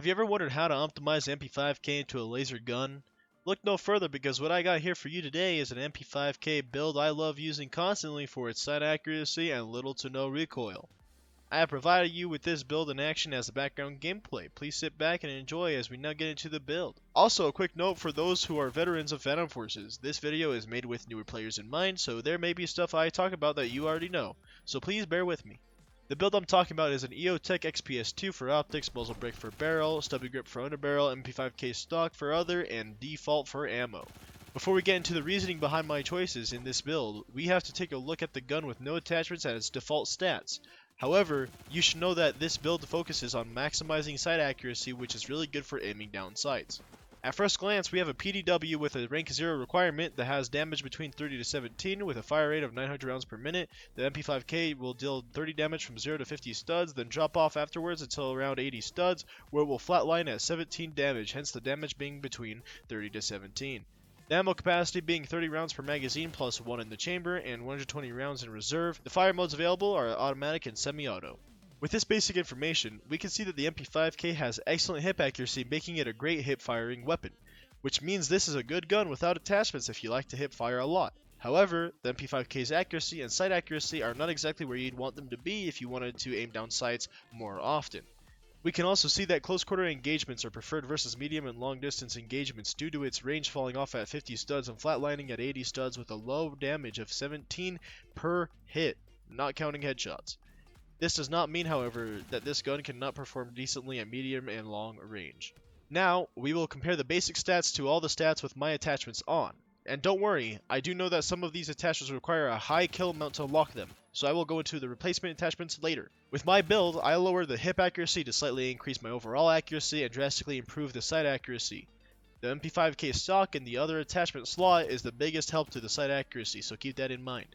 Have you ever wondered how to optimize MP5K into a laser gun? Look no further, because what I got here for you today is an MP5K build I love using constantly for its sight accuracy and little to no recoil. I have provided you with this build in action as the background gameplay. Please sit back and enjoy as we now get into the build. Also, a quick note for those who are veterans of Phantom Forces. This video is made with newer players in mind, so there may be stuff I talk about that you already know, so please bear with me. The build I'm talking about is an EOTech XPS2 for optics, muzzle brake for barrel, stubby grip for underbarrel, MP5K stock for other, and default for ammo. Before we get into the reasoning behind my choices in this build, we have to take a look at the gun with no attachments and its default stats. However, you should know that this build focuses on maximizing sight accuracy, which is really good for aiming down sights. At first glance, we have a PDW with a rank 0 requirement that has damage between 30 to 17 with a fire rate of 900 rounds per minute. The MP5K will deal 30 damage from 0 to 50 studs, then drop off afterwards until around 80 studs, where it will flatline at 17 damage, hence the damage being between 30 to 17. The ammo capacity being 30 rounds per magazine plus 1 in the chamber and 120 rounds in reserve. The fire modes available are automatic and semi-auto. With this basic information, we can see that the MP5K has excellent hip accuracy, making it a great hip firing weapon, which means this is a good gun without attachments if you like to hip fire a lot. However, the MP5K's accuracy and sight accuracy are not exactly where you'd want them to be if you wanted to aim down sights more often. We can also see that close quarter engagements are preferred versus medium and long distance engagements due to its range falling off at 50 studs and flatlining at 80 studs with a low damage of 17 per hit, not counting headshots. This does not mean, however, that this gun cannot perform decently at medium and long range. Now, we will compare the basic stats to all the stats with my attachments on. And don't worry, I do know that some of these attachments require a high kill amount to unlock them, so I will go into the replacement attachments later. With my build, I lower the hip accuracy to slightly increase my overall accuracy and drastically improve the sight accuracy. The MP5K stock in the other attachment slot is the biggest help to the sight accuracy, so keep that in mind.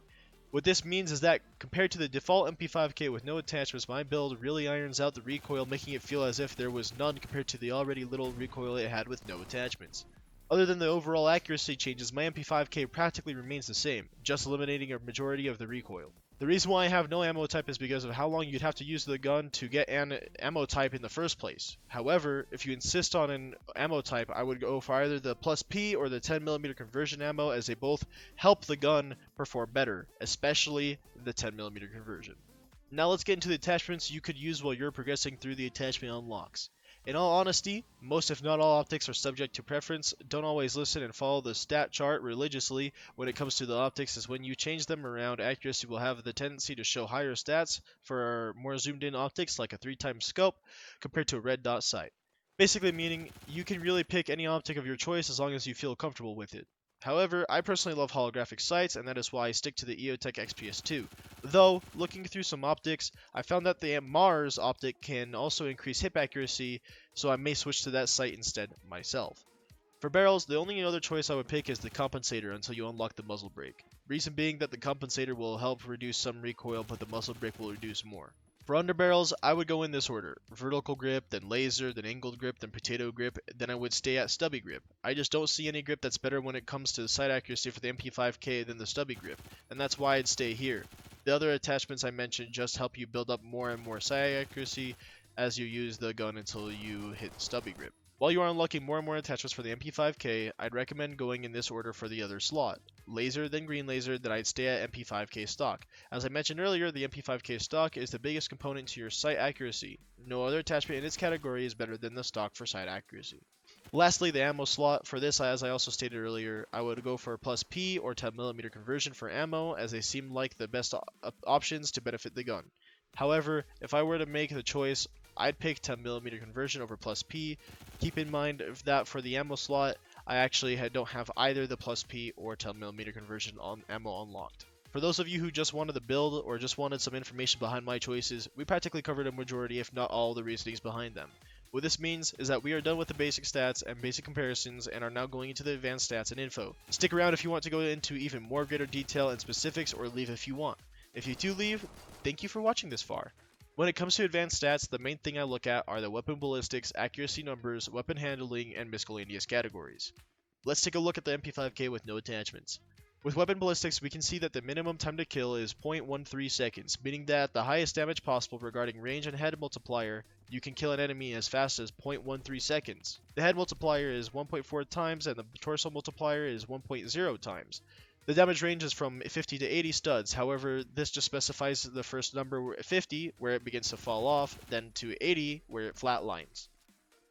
What this means is that, compared to the default MP5K with no attachments, my build really irons out the recoil, making it feel as if there was none compared to the already little recoil it had with no attachments. Other than the overall accuracy changes, my MP5K practically remains the same, just eliminating a majority of the recoil. The reason why I have no ammo type is because of how long you'd have to use the gun to get an ammo type in the first place. However, if you insist on an ammo type, I would go for either the plus P or the 10mm conversion ammo, as they both help the gun perform better, especially the 10mm conversion. Now let's get into the attachments you could use while you're progressing through the attachment unlocks. In all honesty, most if not all optics are subject to preference. Don't always listen and follow the stat chart religiously when it comes to the optics, as when you change them around, accuracy will have the tendency to show higher stats for more zoomed in optics like a 3x scope compared to a red dot sight. Basically meaning you can really pick any optic of your choice as long as you feel comfortable with it. However, I personally love holographic sights, and that is why I stick to the EOTech XPS2. Though, looking through some optics, I found that the Mars optic can also increase hip accuracy, so I may switch to that sight instead myself. For barrels, the only other choice I would pick is the compensator until you unlock the muzzle brake. Reason being that the compensator will help reduce some recoil, but the muzzle brake will reduce more. For underbarrels, I would go in this order: vertical grip, then laser, then angled grip, then potato grip, then I would stay at stubby grip. I just don't see any grip that's better when it comes to sight accuracy for the MP5K than the stubby grip, and that's why I'd stay here. The other attachments I mentioned just help you build up more and more sight accuracy as you use the gun until you hit stubby grip. While you are unlocking more and more attachments for the MP5K, I'd recommend going in this order for the other slot: laser, then green laser, then I'd stay at MP5K stock. As I mentioned earlier, the MP5K stock is the biggest component to your sight accuracy. No other attachment in its category is better than the stock for sight accuracy. Lastly, the ammo slot. For this, as I also stated earlier, I would go for plus P or 10mm conversion for ammo, as they seem like the best options to benefit the gun. However, if I were to make the choice, I'd pick 10mm conversion over plus P. Keep in mind that for the ammo slot, I actually don't have either the plus P or 10mm conversion on ammo unlocked. For those of you who just wanted the build or just wanted some information behind my choices, we practically covered a majority, if not all, the reasonings behind them. What this means is that we are done with the basic stats and basic comparisons and are now going into the advanced stats and info. Stick around if you want to go into even more greater detail and specifics, or leave if you want. If you do leave, thank you for watching this far. When it comes to advanced stats, the main thing I look at are the weapon ballistics, accuracy numbers, weapon handling, and miscellaneous categories. Let's take a look at the MP5K with no attachments. With weapon ballistics, we can see that the minimum time to kill is 0.13 seconds, meaning that the highest damage possible regarding range and head multiplier, you can kill an enemy as fast as 0.13 seconds. The head multiplier is 1.4 times and the torso multiplier is 1.0 times. The damage range is from 50 to 80 studs, however, this just specifies the first number 50, where it begins to fall off, then to 80, where it flatlines.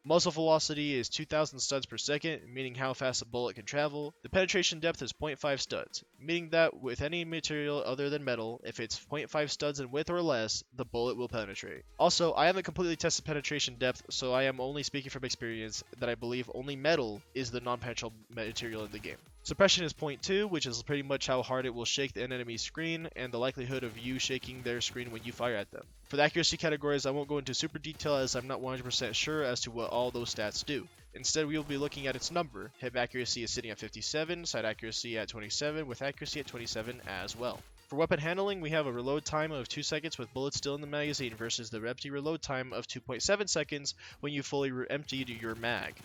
Muzzle velocity is 2000 studs per second, meaning how fast a bullet can travel. The penetration depth is 0.5 studs, meaning that with any material other than metal, if it's 0.5 studs in width or less, the bullet will penetrate. Also, I haven't completely tested penetration depth, so I am only speaking from experience that I believe only metal is the non-penetrable material in the game. Suppression is 0.2, which is pretty much how hard it will shake an enemy's screen, and the likelihood of you shaking their screen when you fire at them. For the accuracy categories, I won't go into super detail as I'm not 100% sure as to what all those stats do. Instead, we will be looking at its number. Hip accuracy is sitting at 57, sight accuracy at 27, with accuracy at 27 as well. For weapon handling, we have a reload time of 2 seconds with bullets still in the magazine versus the empty reload time of 2.7 seconds when you fully emptied your mag.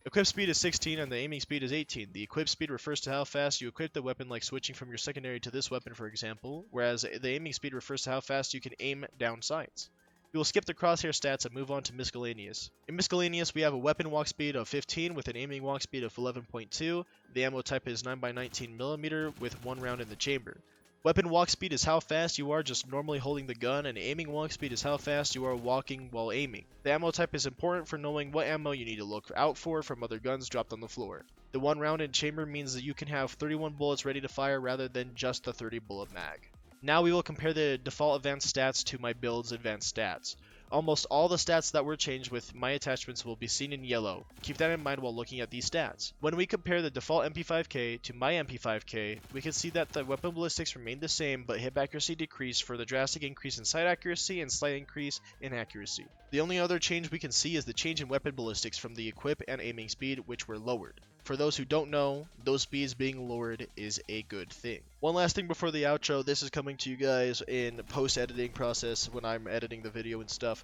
Equip speed is 16 and the aiming speed is 18. The equip speed refers to how fast you equip the weapon, like switching from your secondary to this weapon for example, whereas the aiming speed refers to how fast you can aim down sights. We will skip the crosshair stats and move on to Miscellaneous. In Miscellaneous, we have a weapon walk speed of 15 with an aiming walk speed of 11.2. The ammo type is 9x19mm with 1 round in the chamber. Weapon walk speed is how fast you are just normally holding the gun, and aiming walk speed is how fast you are walking while aiming. The ammo type is important for knowing what ammo you need to look out for from other guns dropped on the floor. The 1 round in chamber means that you can have 31 bullets ready to fire rather than just the 30 bullet mag. Now we will compare the default advanced stats to my build's advanced stats. Almost all the stats that were changed with my attachments will be seen in yellow. Keep that in mind while looking at these stats. When we compare the default MP5K to my MP5K, we can see that the weapon ballistics remained the same, but hip accuracy decreased for the drastic increase in sight accuracy and slight increase in accuracy. The only other change we can see is the change in weapon ballistics from the equip and aiming speed, which were lowered. For those who don't know, those speeds being lowered is a good thing. One last thing before the outro, this is coming to you guys in post-editing process when I'm editing the video and stuff.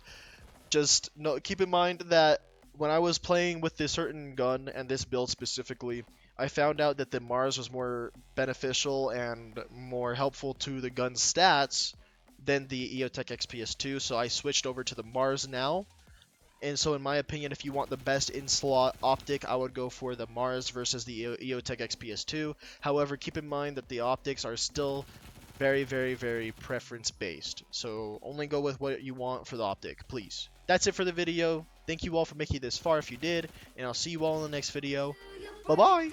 Just keep in mind that when I was playing with this certain gun and this build specifically, I found out that the Mars was more beneficial and more helpful to the gun's stats than the EOTech XPS2, so I switched over to the Mars now. And so in my opinion, if you want the best in-slot optic, I would go for the Mars versus the EOTech XPS2. However, keep in mind that the optics are still very, very, very preference-based. So only go with what you want for the optic, please. That's it for the video. Thank you all for making it this far if you did, and I'll see you all in the next video. Bye-bye!